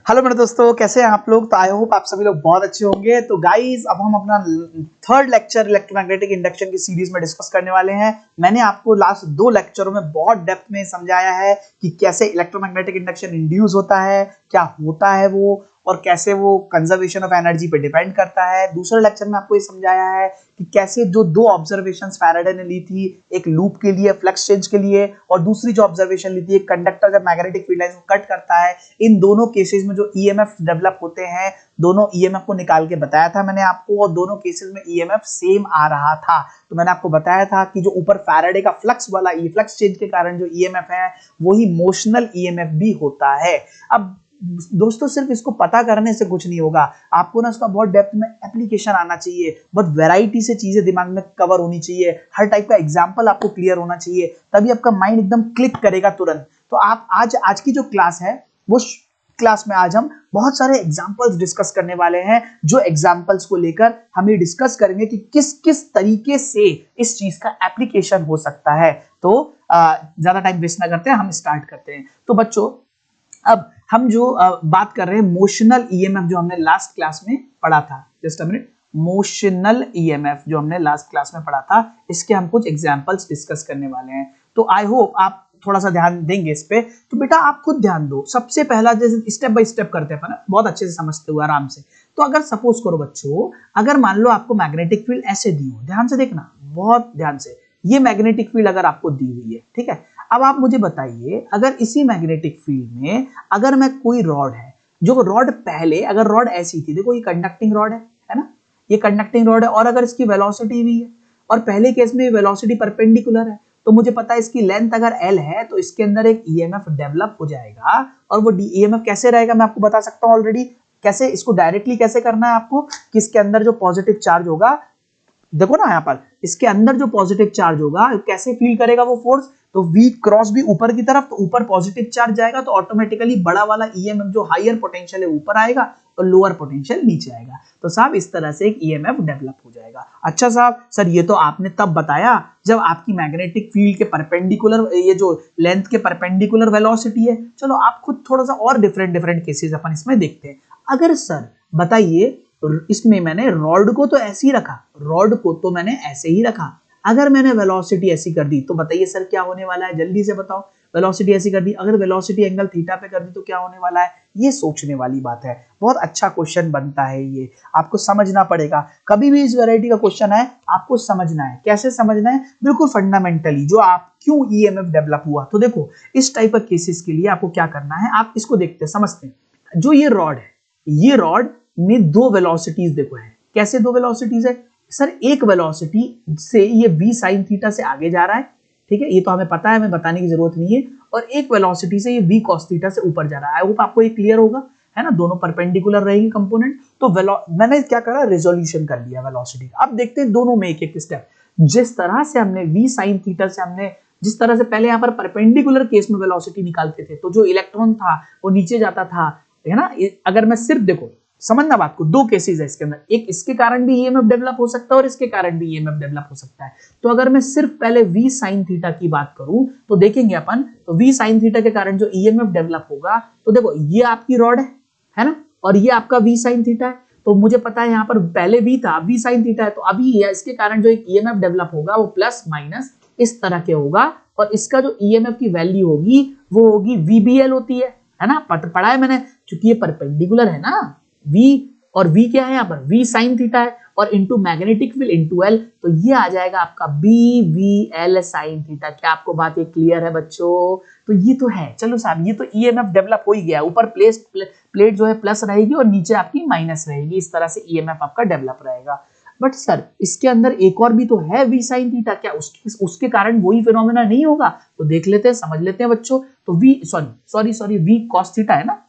Hello मेरे दोस्तों, कैसे हैं आप लोग। तो आई होप आप सभी लोग बहुत अच्छे होंगे। तो गाइस, अब हम अपना थर्ड लेक्चर इलेक्ट्रोमैग्नेटिक इंडक्शन की सीरीज में डिस्कस करने वाले हैं। मैंने आपको लास्ट 2 लेक्चरों में बहुत डेप्थ में समझाया है कि कैसे इलेक्ट्रोमैग्नेटिक इंडक्शन इंड्यूस होता है, क्या होता है वो, और कैसे वो कंजर्वेशन ऑफ एनर्जी पे डिपेंड करता है। दूसरे लेक्चर में आपको ये समझाया है कि कैसे जो 2 ऑब्जर्वेशंस फैराडे ने ली थी, एक लूप के लिए, फ्लक्स चेंज के लिए, और दूसरी जो ऑब्जर्वेशन ली थी एक कंडक्टर जब मैग्नेटिक फील्ड लाइन को कट करता है, इन दोनों केसेस में जो ईएमएफ डेवलप होते हैं, दोनों ईएमएफ को निकाल के बताया था मैंने आपको, और दोनों केसेस में ईएमएफ सेम आ रहा था। तो मैंने आपको बताया था कि जो ऊपर फैराडे का फ्लक्स वाला फ्लक्स चेंज के कारण जो ईएमएफ है वही मोशनल ईएमएफ भी होता है। अब दोस्तों, सिर्फ इसको पता करने से कुछ नहीं होगा, आपको ना इसका बहुत डेप्थ में एप्लीकेशन आना चाहिए, बहुत वैरायटी से चीजें दिमाग में कवर होनी चाहिए, हर टाइप का एग्जांपल आपको क्लियर होना चाहिए, तभी आपका माइंड एकदम क्लिक करेगा तुरंत। तो आप आज की जो क्लास है वो क्लास में आज हम बहुत सारे एग्जांपल्स डिस्कस करने वाले हैं, जो एग्जांपल्स को लेकर हम ये डिस्कस करेंगे कि किस किस तरीके से इस चीज का एप्लीकेशन हो सकता है। तो ज्यादा टाइम वेस्ट ना करते हैं, हम स्टार्ट करते हैं। तो बच्चों, अब हम जो बात कर रहे हैं मोशनल ईएमएफ, जो हमने लास्ट क्लास में पढ़ा था, just a minute, motional EMF जो हमने लास्ट क्लास में पढ़ा था, इसके हम कुछ एग्जांपल्स डिस्कस करने वाले हैं। तो आई होप आप थोड़ा सा ध्यान देंगे इस पे। तो बेटा आप खुद ध्यान दो। सबसे पहला, जैसे स्टेप बाय स्टेप करते हैं, बहुत अच्छे से समझते हुए आराम से। तो अगर सपोज करो बच्चों, अगर मान लो आपको मैग्नेटिक फील्ड ऐसे दी हो, ध्यान से देखना, बहुत ध्यान से, ये मैग्नेटिक फील्ड अगर आपको दी हुई है, ठीक है। अब आप मुझे बताइए, अगर इसी मैग्नेटिक फील्ड में अगर मैं कोई रॉड है, जो रॉड पहले, अगर रॉड ऐसी थी, देखो ये कंडक्टिंग रॉड है ना, ये कंडक्टिंग रॉड है, और अगर इसकी वेलोसिटी भी है, और पहले केस में वेलोसिटी परपेंडिकुलर है, तो मुझे पता है इसकी लेंथ अगर L है, तो इसके अंदर एक ईएमएफ डेवलप हो जाएगा। और वो ईएमएफ कैसे रहेगा मैं आपको बता सकता हूं ऑलरेडी। कैसे इसको डायरेक्टली कैसे करना है आपको, कि इसके अंदर जो पॉजिटिव चार्ज होगा, देखो ना यहाँ पर, इसके अंदर जो पॉजिटिव चार्ज होगा कैसे फील करेगा वो फोर्स, तो V क्रॉस भी ऊपर की तरफ, तो ऊपर पॉजिटिव चार्ज जाएगा, तो ऑटोमेटिकली बड़ा वाला ईएमएफ जो हायर पोटेंशियल है ऊपर आएगा और लोअर पोटेंशियल नीचे आएगा। तो साहब इस तरह से एक ईएमएफ डेवलप हो जाएगा। अच्छा साहब, सर ये तो आपने तब बताया जब आपकी मैग्नेटिक फील्ड के परपेंडिकुलर, ये जो लेंथ के परपेंडिकुलर वेलोसिटी है। चलो आप खुद थोड़ा सा और डिफरेंट केसेस अपन इसमें देखते हैं। अगर सर बताइए, इसमें मैंने रॉड को तो ऐसे ही रखा, रॉड को तो मैंने ऐसे ही रखा, अगर मैंने वेलोसिटी ऐसी कर दी, तो बताइए सर क्या होने वाला है, जल्दी से बताओ। वेलोसिटी ऐसी कर दी, अगर वेलोसिटी एंगल थीटा पे कर दी तो क्या होने वाला है, ये सोचने वाली बात है। बहुत अच्छा क्वेश्चन बनता है ये, आपको समझना पड़ेगा। कभी भी इस वैरायटी का क्वेश्चन है, आपको समझना है। कैसे समझना है, बिल्कुल फंडामेंटली, जो आप क्यों ईएमएफ डेवलप हुआ। तो देखो, इस टाइप ऑफ केसेस के लिए आपको क्या करना है, आप इसको देखते हैं, समझते हैं। जो ये रॉड है, ये रॉड में 2 वेलोसिटीज देखो है। कैसे 2 वेलोसिटीज है सर, एक वेलोसिटी से ये v sin थीटा से आगे जा रहा है, ठीक है, ये तो हमें पता है, हमें बताने की जरूरत नहीं है। और एक वेलोसिटी से ये v cos थीटा से ऊपर जा रहा है। आई होप आपको ये क्लियर होगा, है ना, दोनों परपेंडिकुलर रहेंगे कंपोनेंट। तो मैंने क्या करा, रेजोल्यूशन कर लिया वेलोसिटी। अब देखते हैं दोनों में एक एक स्टेप। जिस तरह से हमने v sin थीटा से हमने, जिस तरह से पहले यहाँ पर परपेंडिकुलर केस में वेलोसिटी निकालते थे, तो जो इलेक्ट्रॉन था वो नीचे जाता था, है ना। अगर मैं सिर्फ, देखो समझना बात को, 2 केसेस है इसके अंदर, एक इसके कारण भी ईएमएफ डेवलप हो सकता है और इसके कारण भी ईएमएफ डेवलप हो सकता है। तो अगर मैं सिर्फ पहले v sin थीटा की बात करूं, तो देखेंगे अपन, तो v sin थीटा के कारण जो ईएमएफ डेवलप होगा, तो देखो ये आपकी रॉड है ना, और ये आपका v sin थीटा है। तो मुझे पता है यहाँ पर पहले v था, v sin थीटा है, तो अभी इसके कारण जो एक ईएमएफ डेवलप होगा वो प्लस माइनस इस तरह के होगा, और इसका जो ईएमएफ की वैल्यू होगी वो होगी VBL होती है ना, पढ़ा है मैंने, क्योंकि ये परपेंडिकुलर है ना, v और v क्या है यहाँ पर, v sin थीटा है, और into magnetic field into L, तो ये आ जाएगा आपका BVL sin थीटा। क्या आपको बात ये क्लियर है बच्चों? तो ये तो है। चलो साहब, ये तो ईएमएफ डेवलप हो ही गया, ऊपर प्लेट जो है प्लस रहेगी और नीचे आपकी माइनस रहेगी, इस तरह से ईएमएफ आपका डेवलप रहेगा। बट सर इसके अंदर एक और भी तो है v sin थीटा, क्या उसके कारण वही फिनोमेना नहीं होगा? तो देख लेते हैं, समझ लेते हैं बच्चों। तो v cos थीटा है ना,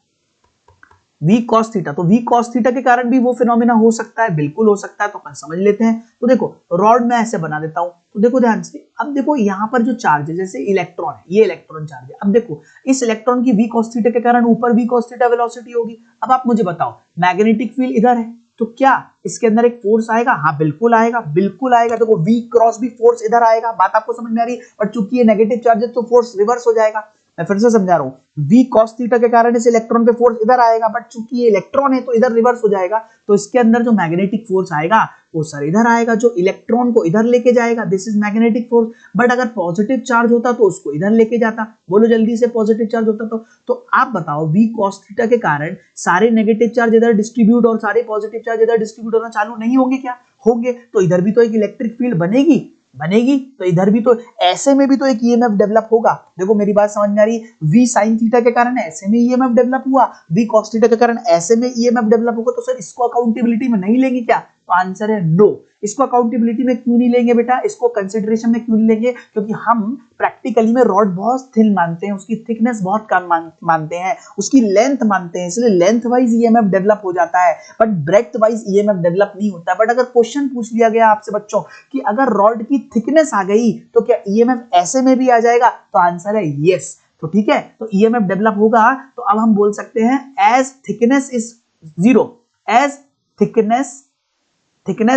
v cos थीटा, तो v cos थीटा के कारण भी वो फिनोमेना हो सकता है, बिल्कुल हो सकता है, तो अपन समझ लेते हैं। तो देखो रॉड में ऐसे बना देता हूं, तो देखो ध्यान से, अब देखो यहाँ पर जो चार्ज है, जैसे इलेक्ट्रॉन है, ये इलेक्ट्रॉन चार्ज है। अब देखो इस इलेक्ट्रॉन की v cos थीटा के कारण ऊपर v cos थीटा वेलोसिटी होगी। अब आप मुझे बताओ, मैग्नेटिक फील्ड इधर है, तो क्या इसके अंदर एक फोर्स आएगा? हाँ बिल्कुल आएगा, बिल्कुल आएगा। देखो v क्रॉस भी फोर्स इधर आएगा, बात आपको समझ में आ रही है, और चूंकि ये नेगेटिव चार्ज है तो फोर्स रिवर्स हो जाएगा। मैं फिर से समझा रहा हूँ, v cos थीटा के कारण इस इलेक्ट्रॉन पे फोर्स इधर आएगा, बट चूंकि ये इलेक्ट्रॉन है तो इधर रिवर्स हो जाएगा, तो इसके अंदर जो मैग्नेटिक फोर्स आएगा वो सर इधर आएगा, जो इलेक्ट्रॉन को इधर लेके जाएगा, this is magnetic force. But अगर पॉजिटिव चार्ज होता तो उसको इधर लेके जाता, बोलो जल्दी से, पॉजिटिव चार्ज होता तो आप बताओ v cos थीटा के कारण सारे नेगेटिव चार्ज इधर डिस्ट्रीब्यूट और सारे पॉजिटिव चार्ज इधर डिस्ट्रीब्यूट होना चालू नहीं होंगे क्या? होंगे। तो इधर भी तो एक इलेक्ट्रिक फील्ड बनेगी, तो इधर भी तो, ऐसे में भी तो एक ईएमएफ डेवलप होगा। देखो मेरी बात समझ में आ रही है, v sin थीटा के कारण ऐसे में ईएमएफ डेवलप हुआ, v cos थीटा के कारण ऐसे में ईएमएफ डेवलप होगा, तो सर इसको अकाउंटेबिलिटी में नहीं लेंगे क्या? तो आंसर है नो। इसको अकाउंटेबिलिटी में क्यों नहीं लेंगे बेटा, इसको कंसिडरेशन में क्यों नहीं लेंगे? क्योंकि हम प्रैक्टिकली में रॉड बहुत थिन मानते हैं, उसकी थिकनेस बहुत कम मानते हैं, उसकी लेंथ मानते हैं, इसलिए लेंथ वाइज ईएमएफ डेवलप हो जाता है, but breadth wise EMF develop नहीं होता। बट अगर क्वेश्चन पूछ लिया गया आपसे बच्चों कि अगर रॉड की थिकनेस आ गई तो क्या ईएमएफ ऐसे में भी आ जाएगा? तो आंसर है यस। तो ठीक है, तो ईएमएफ डेवलप होगा। तो अब हम बोल सकते हैं edge thickness is zero, edge thickness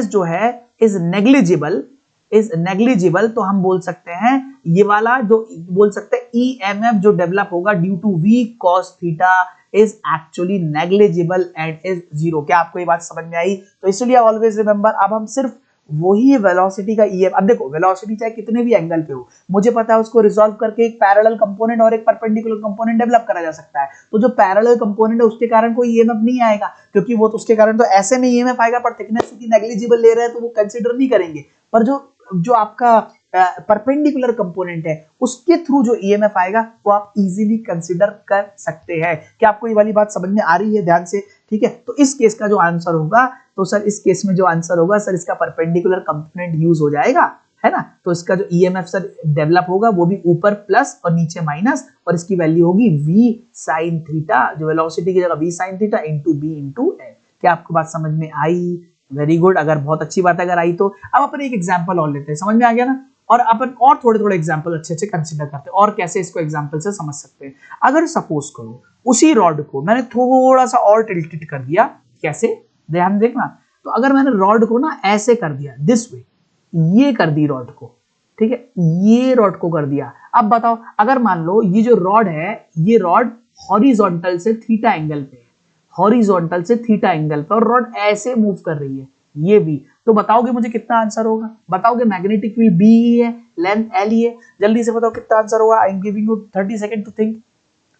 जो है इज नेग्लिजिबल, तो हम बोल सकते हैं ये वाला जो बोल सकते हैं ईएमएफ जो डेवलप होगा due to v cos theta is actually negligible and is zero. क्या आपको ये बात समझ में आई? तो इसलिए ऑलवेज रिमेंबर, अब हम सिर्फ वही वेलोसिटी का ईएम, अब देखो वेलोसिटी चाहे कितने भी एंगल पे हो, मुझे पता है उसको रिजॉल्व करके एक पैरेलल कंपोनेंट और एक परपेंडिकुलर कंपोनेंट डेवलप करा जा सकता है। तो जो पैरेलल कंपोनेंट है उसके कारण कोई ईएमएफ नहीं आएगा, क्योंकि वो तो उसके कारण तो ऐसे में ईएमएफ आएगा, पर थिकनेस की नेग्लिजिबल ले रहे हैं तो वो कंसीडर नहीं करेंगे। पर जो आपका परपेंडिकुलर कंपोनेंट है उसके थ्रू जो ईएमएफ आएगा वो आप इजीली कंसीडर कर सकते हैं। क्या आपको ये वाली बात समझ में आ रही है? ध्यान से, ठीक है। तो इस केस का जो आंसर होगा, तो सर इस केस में जो आंसर होगा सर इसका परपेंडिकुलर कंपोनेंट यूज हो जाएगा, है ना। तो इसका जो ईएमएफ सर डेवलप होगा वो भी ऊपर प्लस और नीचे माइनस, और इसकी वैल्यू होगी v sin थीटा, जो वेलोसिटी की जगह v sin theta into b into l। क्या आपको बात समझ में आई? Very good. अगर बहुत अच्छी बात अगर आई तो अब अपन एक एग्जांपल और लेते हैं, समझ में आ गया ना। और अपन और थोड़े एग्जांपल अच्छे अच्छे कंसीडर करते हैं और कैसे इसको एग्जांपल से समझ सकते हैं। अगर सपोज करो उसी रॉड को मैंने थोड़ा सा और टिल्टेड कर दिया, कैसे, ध्यान देखना। तो अगर मैंने रॉड को ना ऐसे कर दिया, दिस वे, ये कर दी रॉड को, ठीक है, ये रॉड को कर दिया। अब बताओ, अगर मान लो ये जो रॉड है, ये रॉड हॉरिजॉन्टल से थीटा एंगल पे है, हॉरिजॉन्टल से थीटा एंगल पे, और रॉड ऐसे मूव कर रही है, ये भी। तो बताओगे मुझे कितना आंसर होगा? बताओगे मैग्नेटिक फील्ड बी है, लेंथ एल ही है, जल्दी से बताओ कितना आंसर होगा। I am giving you 30 second to think,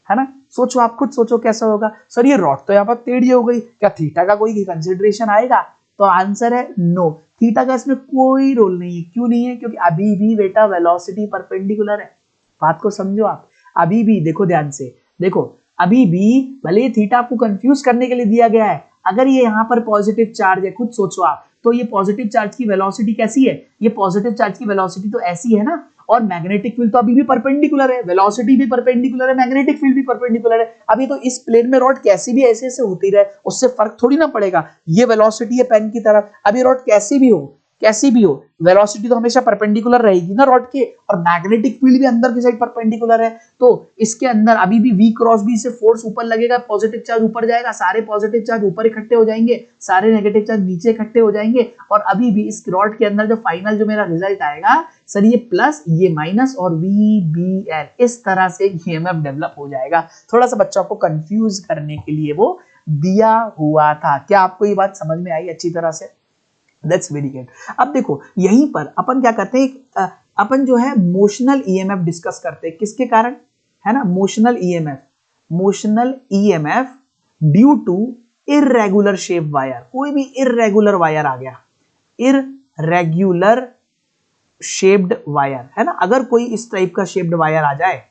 है ना। सोचो, आप खुद सोचो कैसा होगा। सर ये रॉड तो यहाँ पर टेढ़ी हो गई, क्या थीटा का कोई कंसिडरेशन आएगा? तो आंसर है नो, थीटा का इसमें कोई रोल नहीं है। क्यों नहीं है? क्योंकि अभी भी बेटा वेलोसिटी परपेंडिकुलर है। बात को समझो आप, अभी भी देखो ध्यान से, देखो अभी भी भले ये थीटा आपको कंफ्यूज करने के लिए दिया गया है, अगर ये यहाँ पर पॉजिटिव चार्ज है, खुद सोचो आप, तो ये पॉजिटिव चार्ज की वेलोसिटी कैसी है? ये पॉजिटिव चार्ज की वेलोसिटी तो ऐसी है ना, और मैग्नेटिक फील्ड तो अभी भी परपेंडिकुलर है, वेलोसिटी भी परपेंडिकुलर है, मैग्नेटिक फील्ड भी परपेंडिकुलर है। अभी तो इस प्लेन में रॉड कैसी भी ऐसे ऐसे होती रहे, उससे फर्क थोड़ी ना पड़ेगा। ये वेलोसिटी है पेन की तरफ, अभी रॉड कैसी भी हो, वेलोसिटी तो हमेशा परपेंडिकुलर रहेगी ना रॉड के, और मैग्नेटिक फील्ड भी अंदर की साइड परपेंडिकुलर है। तो इसके अंदर अभी भी v क्रॉस b से फोर्स ऊपर लगेगा, पॉजिटिव चार्ज ऊपर जाएगा, सारे पॉजिटिव चार्ज ऊपर इकट्ठे हो जाएंगे, सारे नेगेटिव चार्ज नीचे इकट्ठे हो जाएंगे, और अभी भी इस रॉड के अंदर जो फाइनल जो मेरा रिजल्ट आएगा सर, ये प्लस ये माइनस और VBL, इस तरह से ईएमएफ डेवलप हो जाएगा। थोड़ा सा बच्चों को कंफ्यूज करने के लिए वो दिया हुआ था। क्या आपको ये बात समझ में आई अच्छी तरह से? That's very good। अब देखो यहीं पर अपन क्या करते हैं, अपन जो है मोशनल ईएमएफ डिस्कस करते हैं, किसके कारण, है ना, motional EMF due to irregular shape wire. कोई भी इर्रेगुलर वायर आ गया, इर्रेगुलर शेप्ड वायर, है ना, अगर कोई इस टाइप का शेप्ड वायर आ जाए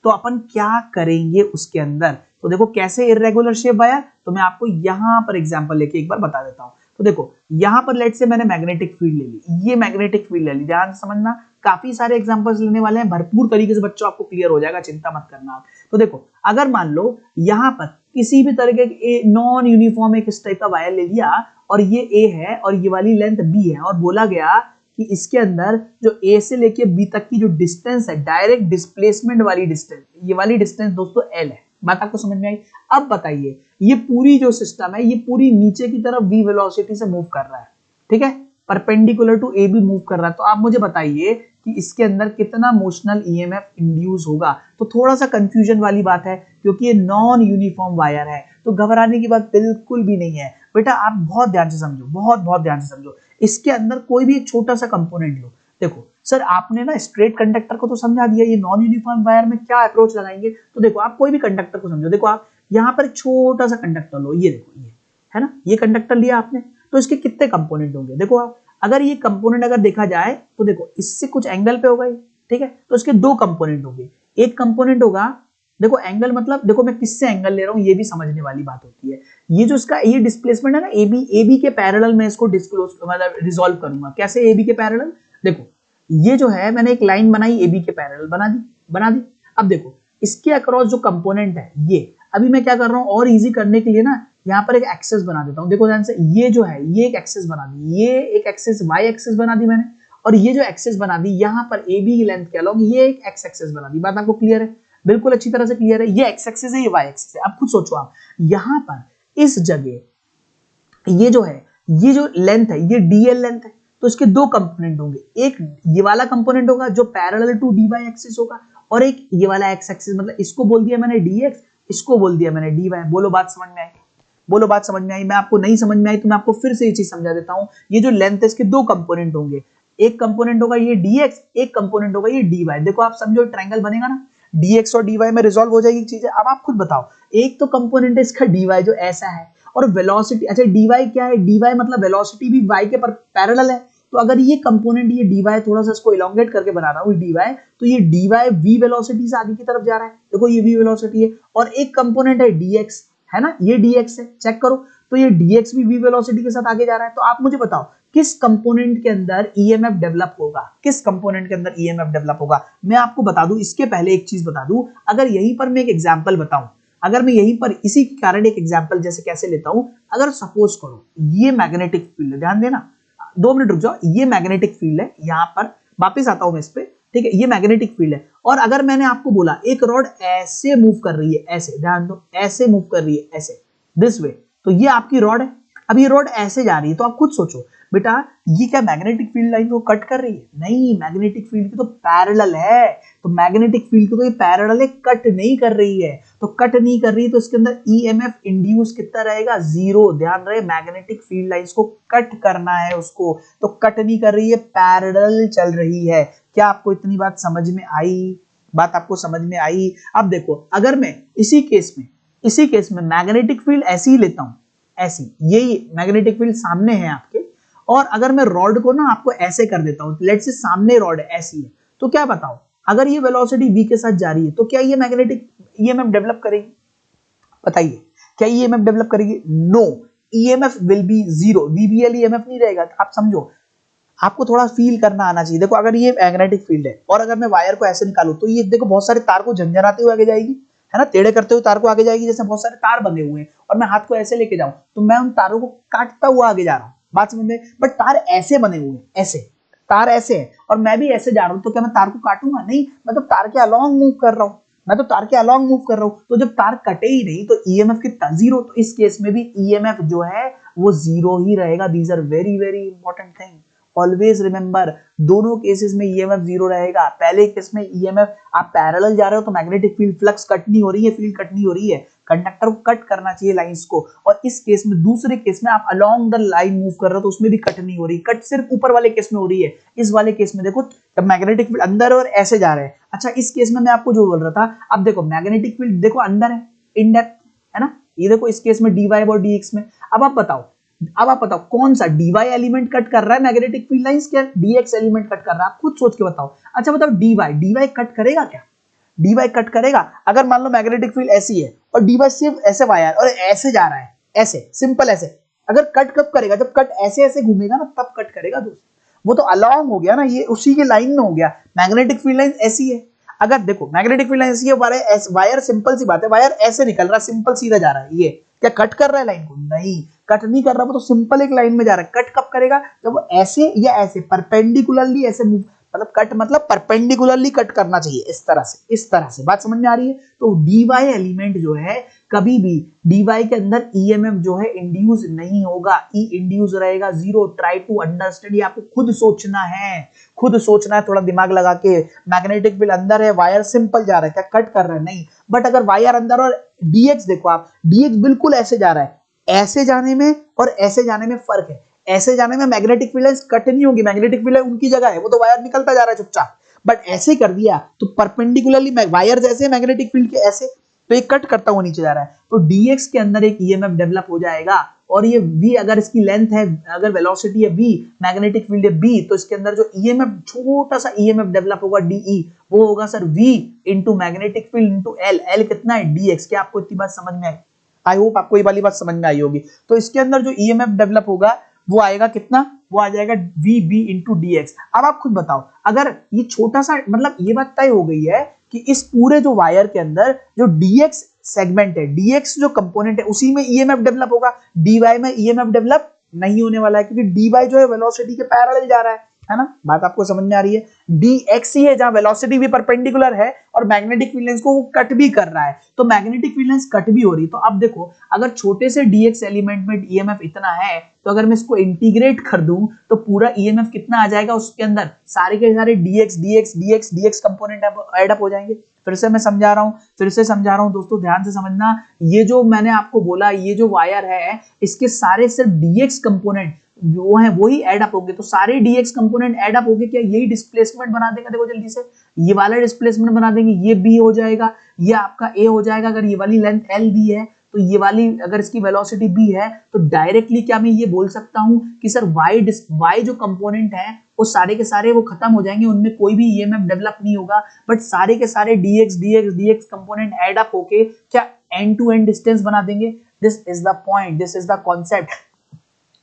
तो अपन क्या करेंगे उसके अंदर। तो देखो कैसे इर्रेगुलर शेप वायर, तो मैं आपको यहां पर एग्जांपल लेके एक बार बता देता हूं। तो देखो यहां पर लेट से मैंने मैग्नेटिक फील्ड ले ली, ये मैग्नेटिक फील्ड ले ली, ध्यान से समझना, काफी सारे एग्जांपल्स लेने वाले हैं, भरपूर तरीके से बच्चों आपको क्लियर हो जाएगा, चिंता मत करना आप। तो देखो अगर मान लो यहां पर किसी भी तरह के नॉन यूनिफॉर्म एक इस टाइप का वायर ले लिया, और ये ए है और ये वाली लेंथ बी है, और बोला गया कि इसके अंदर जो ए से लेके बी तक की जो डिस्टेंस है, डायरेक्ट डिस्प्लेसमेंट वाली डिस्टेंस, ये वाली डिस्टेंस दोस्तों एल है। बात आपको समझ में आई? अब बताइए ये पूरी जो सिस्टम है, ये पूरी नीचे की तरफ v वेलोसिटी से मूव कर रहा है, ठीक है, perpendicular to A B move कर रहा है। तो आप मुझे बताइए कि इसके अंदर कितना मोशनल ईएमएफ इंड्यूस होगा। तो थोड़ा सा कंफ्यूजन वाली बात है क्योंकि ये नॉन यूनिफॉर्म वायर है, तो घबराने की बात बिल्कुल भी नहीं है बेटा। आप बहुत ध्यान से समझो, बहुत ध्यान से समझो। इसके अंदर कोई भी एक छोटा सा कंपोनेंट लो। देखो सर आपने ना स्ट्रेट कंडक्टर को तो समझा दिया, ये नॉन यूनिफॉर्म वायर में क्या अप्रोच लगाएंगे। तो देखो आप कोई भी कंडक्टर को समझो। देखो आप यहाँ पर एक छोटा सा कंडक्टर लो, ये देखो ये है ना, ये कंडक्टर लिया आपने, तो इसके कितने कंपोनेंट होंगे। देखो आप अगर ये कंपोनेंट अगर देखा जाए तो देखो इससे कुछ एंगल पे होगा ये, ठीक है, तो इसके दो कंपोनेंट होंगे। एक कंपोनेंट होगा, देखो एंगल मतलब देखो मैं किससे एंगल ले रहा हूं ये भी समझने वाली बात होती है। ये जो इसका ये डिस्प्लेसमेंट है ना AB के पैरेलल में इसको डिस्क्लोज मतलब रिजॉल्व करूंगा। कैसे AB के पैरेलल, देखो ये जो है मैंने एक लाइन बनाई AB के पैरेलल बना दी। अब देखो इसके अक्रॉस जो कंपोनेंट है ये, अभी मैं क्या कर रहा हूं और इजी करने के लिए ना यहाँ पर एक एक्सेस बना देता हूँ। देखो ध्यान से, ये जो है ये एक एक्सेस बना दी, ये एक एक्सेस y एक्सेस बना दी मैंने, और ये जो एक्सेस बना दी यहाँ पर AB की लेंथ के अलोंग ये एक x एक्सेस बना दी। बात आपको क्लियर है, बिल्कुल अच्छी तरह से क्लियर है। ये x एक्सेस है, ये y एक्सेस है। अब खुद सोचो आप, यहाँ पर इस जगह ये जो है ये जो लेंथ है ये DL लेंथ है, तो इसके दो कंपोनेंट होंगे। एक ये वाला कंपोनेंट होगा जो पैरेलल टू dy एक्सिस होगा, और एक ये वाला x एक्सिस, मतलब इसको बोल दिया मैंने dx, इसको बोल दिया मैंने dy। बोलो बात समझ में आई, बोलो बात समझ में आई। मैं आपको नहीं समझ में आई तो मैं आपको फिर से ये चीज समझा देता हूं। ये जो लेंथ है इसके दो कंपोनेंट होंगे, एक कंपोनेंट होगा ये dx, एक कंपोनेंट होगा ये dy। देखो आप समझो ट्रायंगल बनेगा ना, dx और dy में रिजॉल्व हो जाएगी चीजें। अब आप खुद बताओ, एक तो कंपोनेंट है इसका dy जो ऐसा है, और वेलोसिटी, अच्छा dy क्या है, dy मतलब वेलोसिटी भी y के पैरेलल है। तो अगर ये कंपोनेंट ये dy थोड़ा सा इसको इलोंगेट करके बना रहा हूं dy, तो ये dy v वेलोसिटी से आगे की तरफ जा रहा है। देखो ये v वेलोसिटी है, और एक कंपोनेंट है dx, है ना, ये dx है, चेक करो, तो ये dx भी v वेलोसिटी के साथ आगे जा रहा है। तो आप मुझे बताओ किस कंपोनेंट के अंदर ईएमएफ डेवलप होगा, किस कंपोनेंट के अंदर ईएमएफ डेवलप होगा। मैं आपको बता दूं, इसके पहले एक चीज बता दूं, अगर यहीं पर मैं एक एग्जांपल बताऊं, अगर मैं यहीं पर इसी के कारण एक एग्जांपल जैसे कैसे लेता हूं, अगर सपोज करो ये मैग्नेटिक फील्ड है, ध्यान देना 2 मिनट रुक जाओ, ये मैग्नेटिक फील्ड है, यहां पर वापस आता हूं मैं इस पे, ठीक है, ये मैग्नेटिक फील्ड है। और अगर मैंने आपको बोला एक रॉड ऐसे मूव कर रही है, ऐसे ध्यान दो, ऐसे मूव कर रही है, ऐसे दिस वे, तो ये आपकी रॉड है। अब ये रॉड ऐसे जा रही है, तो आप खुद सोचो बेटा ये क्या मैग्नेटिक फील्ड लाइन को कट कर रही है? नहीं, मैग्नेटिक फील्ड की तो पैरेलल है। तो मैग्नेटिक फील्ड को तो ये पैरेलल है, कट नहीं कर रही है। तो कट नहीं कर रही है तो इसके अंदर ईएमएफ इंड्यूस कितना रहेगा? 0। ध्यान रहे, मैग्नेटिक फील्ड लाइंस को कट करना है उसको, तो कट नहीं कर रही है, पैरेलल चल रही है। क्या आपको इतनी बात समझ में आई? बात आपको समझ में आई? अब देखो अगर मैं इसी केस में मैग्नेटिक फील्ड ऐसी ही लेता हूं, ऐसी, यही मैग्नेटिक फील्ड सामने है आपके, और अगर मैं रॉड को ना आपको ऐसे कर देता हूं, लेट्स से सामने रॉड ऐसी है, तो क्या बताओ अगर ये वेलोसिटी v के साथ जा रही है तो क्या ये मैग्नेटिक ईएमएफ डेवलप करेगी? बताइए, क्या ईएमएफ डेवलप करेगी? No, EMF will be 0, VBL EMF नहीं रहेगा। आप समझो, आपको थोड़ा फील करना आना चाहिए। देखो अगर ये मैग्नेटिक फील्ड है और अगर मैं वायर को ऐसे निकालूं, तो ये देखो बहुत सारे तार को झंझनाते हुए आगे जाएगी, है ना, टेढ़े करते हुए तार को आगे जाएगी, जैसे बहुत सारे तार बंधे हुए हैं, और मैं हाथ को ऐसे लेके जाऊं तो मैं उन तारों को काटता हुआ आगे जा रहा हूं। बात समझ में? बट तार ऐसे बने हुए हैं, ऐसे तार ऐसे हैं, और मैं भी ऐसे जा रहा हूं, तो क्या मैं तार को काटूंगा? नहीं, मैं तो तार के अलोंग मूव कर रहा हूं, तो जब तार कटे ही नहीं तो ईएमएफ कितना? 0। तो इस केस में भी ईएमएफ जो है वो 0 ही रहेगा। These are very very important thing, always remember, दोनों केसेस में ईएमएफ 0 रहेगा। पहले केस में ईएमएफ, आप पैरेलल जा रहे हो तो मैग्नेटिक फील्ड फ्लक्स कट नहीं हो रही है, फील्ड कट नहीं हो रही है, कंडक्टर को कट करना चाहिए लाइंस को। और इस केस में, दूसरे केस में आप अलोंग द लाइन मूव कर रहे हो तो उसमें भी कट नहीं हो रही, कट सिर्फ ऊपर वाले केस में हो रही है। इस वाले केस में देखो जब मैग्नेटिक फील्ड अंदर और ऐसे जा रहे हैं। अच्छा, इस केस में मैं आपको जो बोल रहा था, अब देखो मैग्नेटिक फील्ड देखो अंदर है, इन डेप्थ, है ना, ये देखो इस केस में dy और dx में। अब आप बताओ कौन सा dy एलिमेंट कट कर रहा है मैग्नेटिक फील्ड लाइंस, क्या dx एलिमेंट कट कर रहा है? आप खुद सोच के बताओ। अच्छा बताओ, dy कट करेगा क्या? dy कट करेगा? अगर मान लो मैग्नेटिक फील्ड ऐसी है और dy सिर्फ ऐसे वायर और ऐसे जा रहा है, ऐसे सिंपल ऐसे, अगर कट कब करेगा? जब कट ऐसे ऐसे घूमेगा ना, तब कट करेगा दोस्त। वो तो अलोंग हो गया ना, ये उसी के लाइन में हो गया। मैग्नेटिक फील्ड लाइन ऐसी है, अगर देखो मैग्नेटिक फील्ड लाइन ऐसी है, वायर सिंपल सी बात है, वायर ऐसे निकल रहा है, सिंपल सीधा जा रहा है, ये क्या कट कर रहा है लाइन को? नहीं, कट नहीं कर रहा, वो तो सिंपल एक लाइन में जा रहा है। कट कब करेगा? जब वो ऐसे या ऐसे परपेंडिकुलरली ऐसे मूव, मतलब कट मतलब परपेंडिकुलरली कट करना चाहिए, इस तरह से बात समझ में आ रही है। तो dy एलिमेंट जो है कभी भी dy के अंदर ईएमएफ जो है इंड्यूस नहीं होगा, ई इंड्यूस रहेगा जीरो। ट्राई टू अंडरस्टैंड, ये आपको खुद सोचना है, थोड़ा दिमाग लगा के। मैग्नेटिक फील्ड अंदर है, वायर सिंपल जा रहा है, क्या कट कर रहा है? नहीं। बट अगर वायर अंदर और dx देखो आप, dx बिल्कुल ऐसे जा रहा है, ऐसे जाने में और ऐसे जाने में फर्क है। ऐसे जाने में मैग्नेटिक फील्ड कट नहीं होगी, मैग्नेटिक फील्ड उनकी जगह है, वो तो वायर निकलता जा रहा है चुपचाप। बट ऐसे कर दिया तो परपेंडिकुलरली वायर जैसे मैग्नेटिक फील्ड के ऐसे, तो ये कट करता हुआ नीचे जा रहा है, तो dx के अंदर एक ईएमएफ डेवलप हो जाएगा। और ये v अगर इसकी लेंथ है, अगर वेलोसिटी है v, मैग्नेटिक फील्ड है b, तो इसके अंदर जो ईएमएफ छोटा सा ईएमएफ डेवलप होगा de, वो होगा sir v into magnetic field into l कितना है dx। क्या आपको इतनी बात समझ में आई? आई होप आपको ये वाली बात समझ में आई होगी। तो इसके अंदर जो ईएमएफ डेवलप होगा वो आएगा कितना? वो आ जाएगा vb इंटू dx। अब आप खुद बताओ, अगर ये छोटा सा, मतलब ये बात तय हो गई है कि इस पूरे जो वायर के अंदर जो dx सेगमेंट है, dx जो कंपोनेंट है, उसी में ईएमएफ डेवलप होगा, dy में ईएमएफ डेवलप नहीं होने वाला है, क्योंकि dy जो है वेलोसिटी के पैरेलल जा रहा है ना? बात आपको समझ में आ रही है? dx ही है जहां वेलोसिटी भी परपेंडिकुलर है और मैग्नेटिक फील्ड लाइंस को वो कट भी कर रहा है, तो मैग्नेटिक फील्ड लाइंस कट भी हो रही है। तो अब देखो, अगर छोटे से dx एलिमेंट में ईएमएफ इतना है, तो अगर मैं इसको इंटीग्रेट कर दूं तो पूरा ईएमएफ कितना आ जाएगा? उसके अंदर सारे के सारे dx कंपोनेंट ऐड अप हो जाएंगे। फिर से मैं समझा रहा हूं दोस्तों, ध्यान से समझना। ये जो मैंने आपको बोला, ये जो वायर है, इसके सारे सिर्फ dx कंपोनेंट वो है, वही ऐड अप होंगे। तो सारे dx कंपोनेंट ऐड अप होंगे, क्या यही डिस्प्लेसमेंट बना देगा? देखो जल्दी से, ये वाला डिस्प्लेसमेंट बना देंगे, ये b हो जाएगा, ये आपका a हो जाएगा। अगर ये वाली लेंथ l b है, तो ये वाली अगर इसकी वेलोसिटी b है, तो डायरेक्टली क्या मैं ये बोल सकता हूं कि सर y जो कंपोनेंट है वो सारे के सारे वो खत्म हो जाएंगे, उनमें कोई भी ईएमएफ डेवलप नहीं होगा। बट सारे के सारे dx कंपोनेंट ऐड अप होके क्या एंड टू एंड डिस्टेंस बना देंगे। This is the point, this is the concept.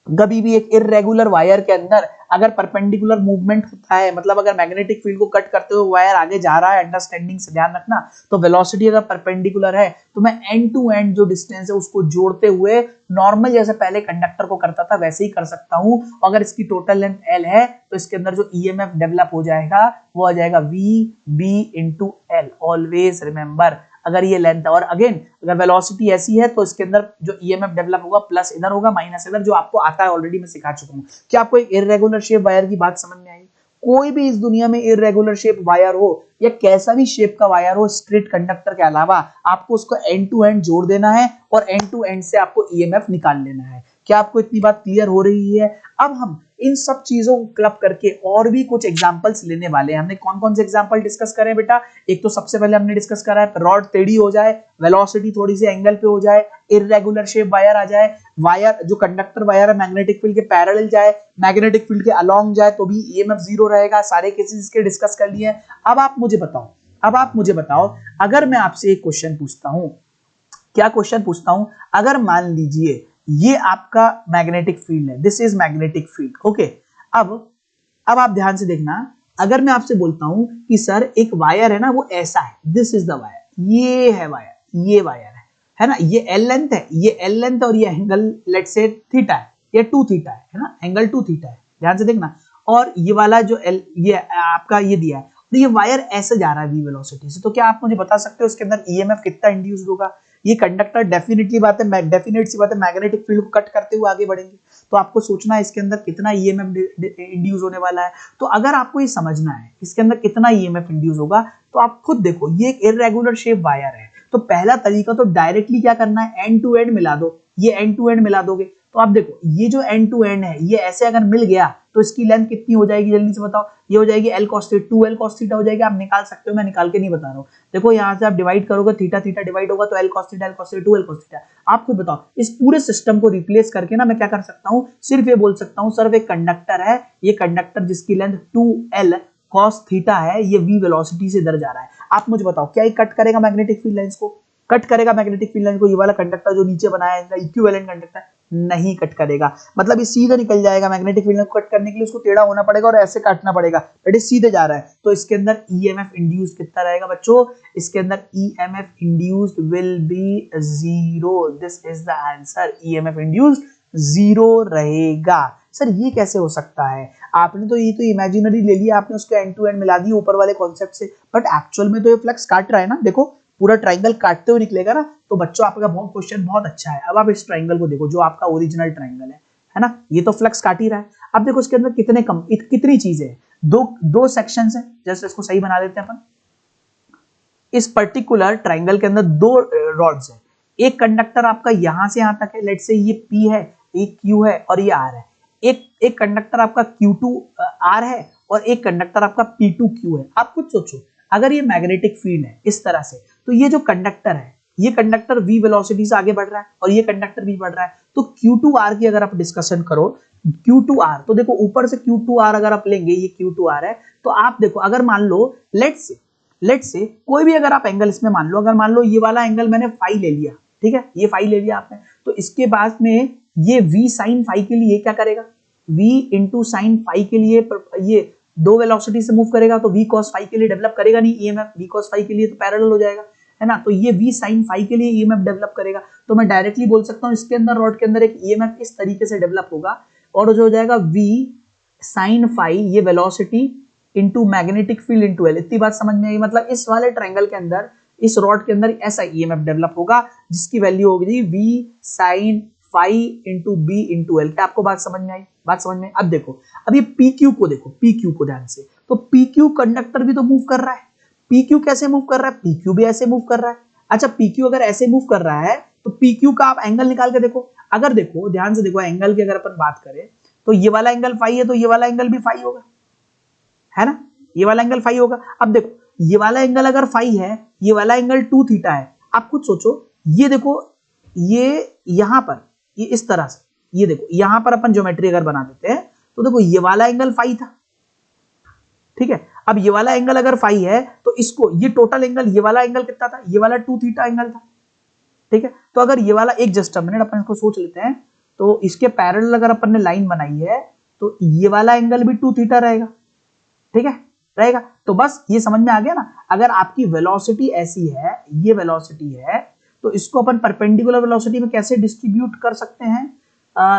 कभी भी एक इर्रेगुलर वायर के अंदर अगर परपेंडिकुलर मूवमेंट होता है, मतलब अगर मैग्नेटिक फील्ड को कट करते हुए वायर आगे जा रहा है, अंडरस्टैंडिंग से ध्यान रखना, तो वेलोसिटी अगर परपेंडिकुलर है तो मैं एंड टू एंड जो डिस्टेंस है उसको जोड़ते हुए नॉर्मल जैसे पहले कंडक्टर को करता था वैसे ही कर सकता हूं। अगर इसकी टोटल लेंथ l है तो इसके अंदर जो ईएमएफ डेवलप हो जाएगा वो आ जाएगा vb into l। Always remember, अगर ये लेंथ है, और अगेन अगर वेलोसिटी ऐसी है तो इसके अंदर जो ईएमएफ डेवलप होगा प्लस इधर होगा माइनस इधर, जो आपको आता है ऑलरेडी मैं सिखा चुका हूं। क्या आपको एक इर्रेगुलर शेप वायर की बात समझ में आई? कोई भी इस दुनिया में इर्रेगुलर शेप वायर हो या कैसा भी शेप का वायर हो, स्ट्रेट कंडक्टर के अलावा आपको उसको एंड टू एंड जोड़ देना है और एंड टू एंड से आपको ईएमएफ निकाल लेना है। क्या आपको इतनी बात क्लियर हो रही है? अब हम इन सब चीजों को क्लब करके और भी कुछ एग्जांपल्स लेने वाले हैं। हमने कौन कौन से एग्जांपल डिस्कस करे बेटा? एक तो सबसे पहले हमने डिस्कस करा है रॉड टेढ़ी हो जाए, वेलोसिटी थोड़ी सी एंगल पे हो जाए, इर्रेगुलर शेप वायर आ जाए, वायर जो कंडक्टर वायर है मैग्नेटिक फील्ड के पैरेलल जाए, मैग्नेटिक फील्ड के अलोंग जाए तो भी ईएमएफ जीरो रहेगा। सारे केसेस इसके डिस्कस कर लिए। अब आप मुझे बताओ, अगर मैं आपसे एक क्वेश्चन पूछता हूं, क्या क्वेश्चन पूछता हूं? अगर मान लीजिए ये आपका मैग्नेटिक फील्ड है, this is magnetic field, okay. अब आप ध्यान से देखना, अगर मैं आपसे बोलता हूं कि सर एक वायर है ना, वो ऐसा है, दिस इज द वायर, ये है वायर, ये वायर है ना, ये एल लेंथ है, ये एल लेंथ और ये एंगल लेट्स से थीटा है, ये 2 थीटा है ना, एंगल 2 थीटा है, ध्यान से देखना। और ये वाला जो एल, ये आपका ये दिया है, तो ये वायर ऐसे जा रहा है v वेलोसिटी से। तो क्या आप मुझे बता सकते हो इसके अंदर ईएमएफ कितना इंड्यूस्ड होगा? ये कंडक्टर डेफिनेट सी बात है मैग्नेटिक फील्ड को कट करते हुए आगे बढ़ेंगे, तो आपको सोचना है इसके अंदर कितना ईएमएफ इंड्यूस होने वाला है। तो अगर आपको ये समझना है इसके अंदर कितना ईएमएफ इंड्यूस होगा, तो आप खुद देखो, ये एक इर्रेगुलर शेप वायर है, तो पहला तरीका तो डायरेक्टली क्या करना है, एंड टू एंड मिला दो। ये एंड टू एंड मिला दोगे तो आप देखो, ये जो एंड टू एंड है, ये ऐसे अगर मिल गया तो इसकी लेंथ कितनी हो जाएगी, जल्दी से बताओ? ये हो जाएगी l cos theta, 2l cos theta हो जाएगी। आप निकाल सकते हो, मैं निकाल के नहीं बता रहा हूँ। देखो यहाँ से आप डिवाइड करोगे, थीटा थीटा डिवाइड होगा तो l cos theta 2l cos theta. आप खुद बताओ, इस पूरे सिस्टम को रिप्लेस करके ना मैं क्या कर सकता हूँ, सिर्फ ये बोल सकता हूँ, सिर्फ एक कंडक्टर है, ये कंडक्टर जिसकी लेंथ 2l cos थीटा है, ये v वेलोसिटी से इधर जा रहा है। आप मुझे बताओ, क्या ये कट करेगा मैग्नेटिक फील्ड लाइंस को? कट करेगा मैग्नेटिक फील्ड लाइन को? ये वाला कंडक्टर जो नीचे बनाया है, इनका इक्विवेलेंट कंडक्टर, नहीं कट करेगा। मतलब ये सीधे निकल जाएगा। मैग्नेटिक फील्ड को कट करने के लिए उसको टेढ़ा होना पड़ेगा और ऐसे काटना पड़ेगा, बट ये सीधे जा रहा है। तो इसके अंदर ईएमएफ इंड्यूस कितना रहेगा बच्चों? इसके अंदर EMF induced will be 0। This is the answer, EMF induced 0 रहेगा। सर ये कैसे हो सकता है, आपने तो ये तो इमेजिनरी ले लिया, आपने उसको एंड टू एंड मिला दी ऊपर वाले कॉन्सेप्ट से, बट एक्चुअल में तो ये फ्लेक्स काट रहा है ना, देखो पूरा ट्राइंगल काटते हुए निकलेगा ना। तो बच्चों आपका बहुत क्वेश्चन बहुत अच्छा है। अब आप इस ट्राइंगल को देखो जो आपका ओरिजिनल ट्राइंगल है ना, ये तो फ्लेक्स काट ही रहा है। अब देखो इसके अंदर कितनी चीजें हैं, दो सेक्शंस हैं, जैसे इसको सही बना देते हैं अपन। इस पर्टिकुलर ट्राइंगल के अंदर दो रॉड्स है, एक कंडक्टर आपका यहां से यहां तक है, लेट से ये P है, एक Q है और ये R है। एक कंडक्टर आपका Q2 R है और एक कंडक्टर आपका P2 Q है। आप कुछ सोचो, अगर ये मैग्नेटिक फील्ड है इस तरह से, तो ये जो कंडक्टर है, ये कंडक्टर v वेलोसिटी से आगे बढ़ रहा है और ये कंडक्टर भी बढ़ रहा है, तो Q2R की अगर आप डिस्कशन करो, Q2R, तो देखो ऊपर से Q2R अगर आप लेंगे, ये Q2R है, तो आप देखो अगर मान लो लेट से कोई भी अगर आप एंगल इसमें मान लो, अगर मान लो ये वाला एंगल मैंने फाई ले लिया, ठीक है, ये फाई ले लिया आपने, तो इसके बाद में ये v साइन फाई के लिए क्या करेगा, v इंटू साइन फाई के लिए ये दो वेलोसिटी से मूव करेगा, तो v cos फाई के लिए डेवलप करेगा नहीं ईएमएफ, v cos फाई के लिए तो पैरेलल हो जाएगा, है ना, तो ये v sin फाई के लिए ईएमएफ डेवलप करेगा। तो मैं डायरेक्टली बोल सकता हूं इसके अंदर रॉड के अंदर एक ईएमएफ इस तरीके से डेवलप होगा, और जो हो जाएगा v sin फाई, ये velocity into magnetic field into L. इतनी बात समझ में आई, मतलब इस वाले ट्रायंगल के अंदर, इस रॉड के अंदर ऐसा ईएमएफ डेवलप होगा जिसकी वैल्यू होगी v sin phi into B into L. क्या आपको बात समझ में आई? बात समझ में। अब देखो, अब ये PQ को देखो, PQ को ध्यान से, तो PQ कंडक्टर भी तो मूव कर रहा है। PQ कैसे मूव कर रहा है? PQ भी ऐसे मूव कर रहा है। अच्छा, PQ अगर ऐसे मूव कर रहा है तो PQ का आप एंगल निकाल के देखो। अगर देखो ध्यान से देखो, एंगल की अगर अपन बात करें तो ये वाला एंगल फाई है, तो ये वाला एंगल भी फाई होगा, है ना, ये वाला एंगल फाई होगा। अब देखो ये वाला एंगल अगर फाई है, ये वाला एंगल 2 थीटा है। आप खुद सोचो, ये देखो, ये यहां पर, ये इस तरह से, ये देखो यहां पर अपन ज्योमेट्री अगर बना देते हैं तो देखो ये वाला एंगल फाई था, ठीक है। अब ये वाला एंगल अगर फाई है तो इसको, ये टोटल एंगल, ये वाला एंगल कितना था, ये वाला 2 थीटा एंगल था, ठीक है। तो अगर ये वाला, एक जस्ट मिनट अपन इसको सोच लेते हैं, तो इसके पैरेलल अगर अपन ने लाइन बनाई है तो ये वाला एंगल भी 2 थीटा रहेगा, ठीक है, रहेगा। तो बस ये समझ में आ गया ना, अगर आपकी वेलोसिटी ऐसी है, ये वेलोसिटी है, तो इसको अपन परपेंडिकुलर वेलोसिटी में कैसे डिस्ट्रीब्यूट कर सकते हैं,